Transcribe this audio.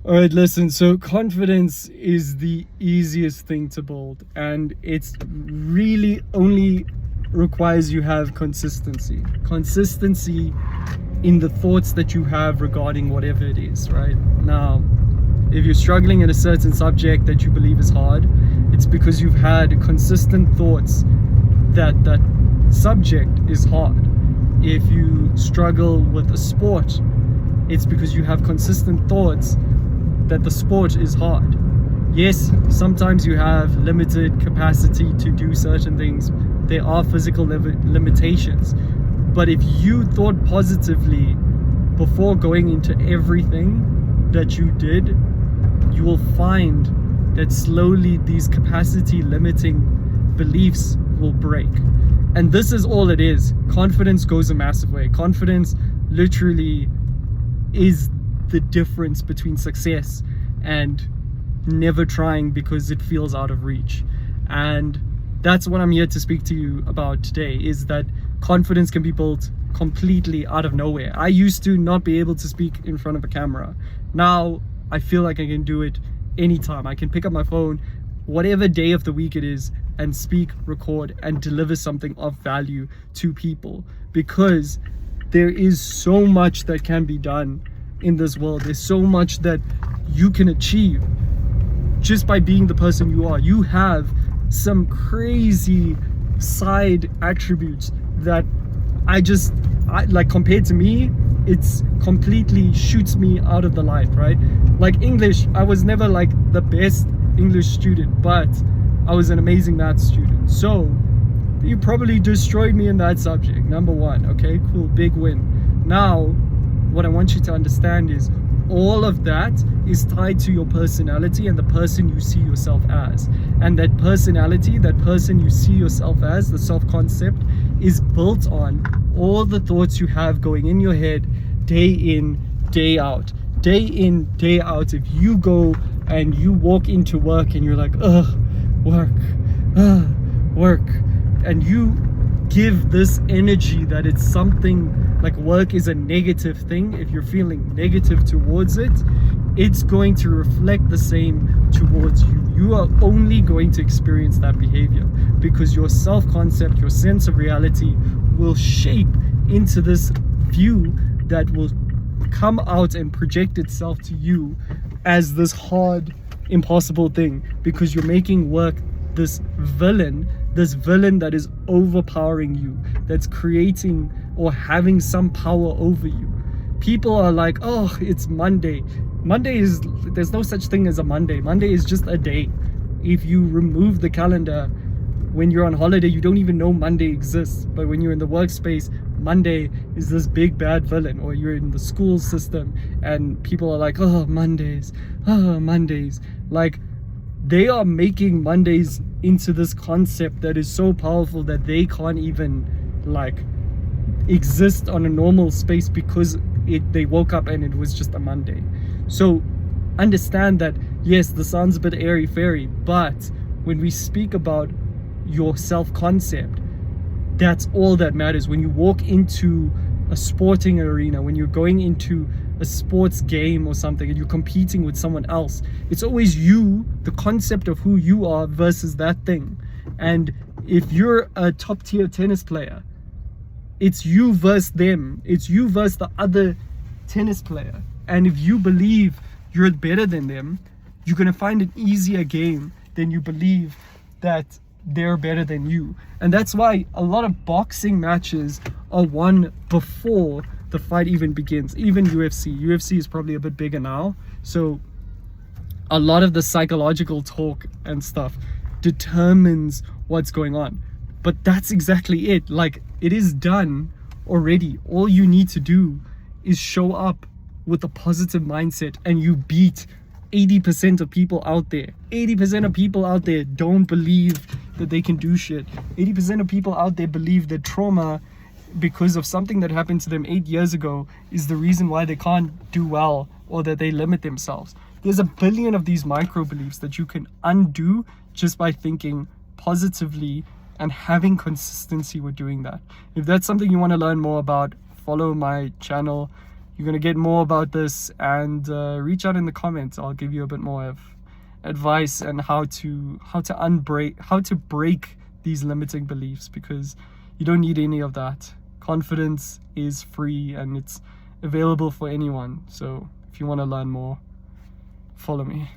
All right, listen. So confidence is the easiest thing to build, and it's really only requires you have consistency. Consistency in the thoughts that you have regarding whatever it is, right? Now, if you're struggling in a certain subject that you believe is hard, it's because you've had consistent thoughts that that subject is hard. If you struggle with a sport, it's because you have consistent thoughts that the sport is hard. Yes, sometimes you have limited capacity to do certain things. There are physical limitations. But if you thought positively before going into everything that you did, you will find that slowly these capacity limiting beliefs will break. And this is all it is. Confidence goes a massive way. Confidence literally is the difference between success and never trying because it feels out of reach. And that's what I'm here to speak to you about today, is that confidence can be built completely out of nowhere. I used to not be able to speak in front of a camera. Now I feel like I can do it anytime. I can pick up my phone, whatever day of the week it is, and speak, record, and deliver something of value to people, because there is so much that can be done in this world. There's so much that you can achieve just by being the person you are. You have some crazy side attributes that I like, compared to me, it's completely shoots me out of the light, right? Like English, I was never like the best English student, but I was an amazing math student. So you probably destroyed me in that subject. Number one. Okay, cool, big win. Now what I want you to understand is all of that is tied to your personality and the person you see yourself as. And that personality, that person you see yourself as, the self-concept, is built on all the thoughts you have going in your head day in, day out. Day in, day out. If you go and you walk into work and you're like, work, work, and you give this energy that it's something like work is a negative thing, if you're feeling negative towards it, it's going to reflect the same towards you. You are only going to experience that behavior because your self-concept, your sense of reality will shape into this view that will come out and project itself to you as this hard, impossible thing, because you're making work this villain that is overpowering you, that's creating or having some power over you. People are like, oh, it's Monday. There's no such thing as a Monday. Monday is just a day. If you remove the calendar, when you're on holiday, you don't even know Monday exists. But when you're in the workspace, Monday is this big bad villain. Or you're in the school system and people are like, oh, Mondays. Like, they are making Mondays into this concept that is so powerful that they can't even like exist on a normal space because they woke up and it was just a Monday. So understand that, yes, this sounds a bit airy-fairy, but when we speak about your self-concept, that's all that matters. When you walk into a sporting arena, when you're going into a sports game or something and you're competing with someone else, it's always you, the concept of who you are versus that thing. And if you're a top tier tennis player, it's you versus them. It's you versus the other tennis player. And if you believe you're better than them, you're going to find an easier game than you believe that they're better than you. And that's why a lot of boxing matches are won before the fight even begins. Even UFC is probably a bit bigger now, so a lot of the psychological talk and stuff determines what's going on. But that's exactly it. Like, it is done already. All you need to do is show up with a positive mindset and you beat 80% of people out there. 80% of people out there don't believe that they can do shit. 80% of people out there believe that trauma, because of something that happened to them 8 years ago, is the reason why they can't do well or that they limit themselves. There's a billion of these micro beliefs that you can undo just by thinking positively and having consistency with doing that. If that's something you want to learn more about, follow my channel. you're going to get more about this, and reach out in the comments. I'll give you a bit more of advice and how to break these limiting beliefs, because you don't need any of that. Confidence is free and it's available for anyone. So if you want to learn more, follow me.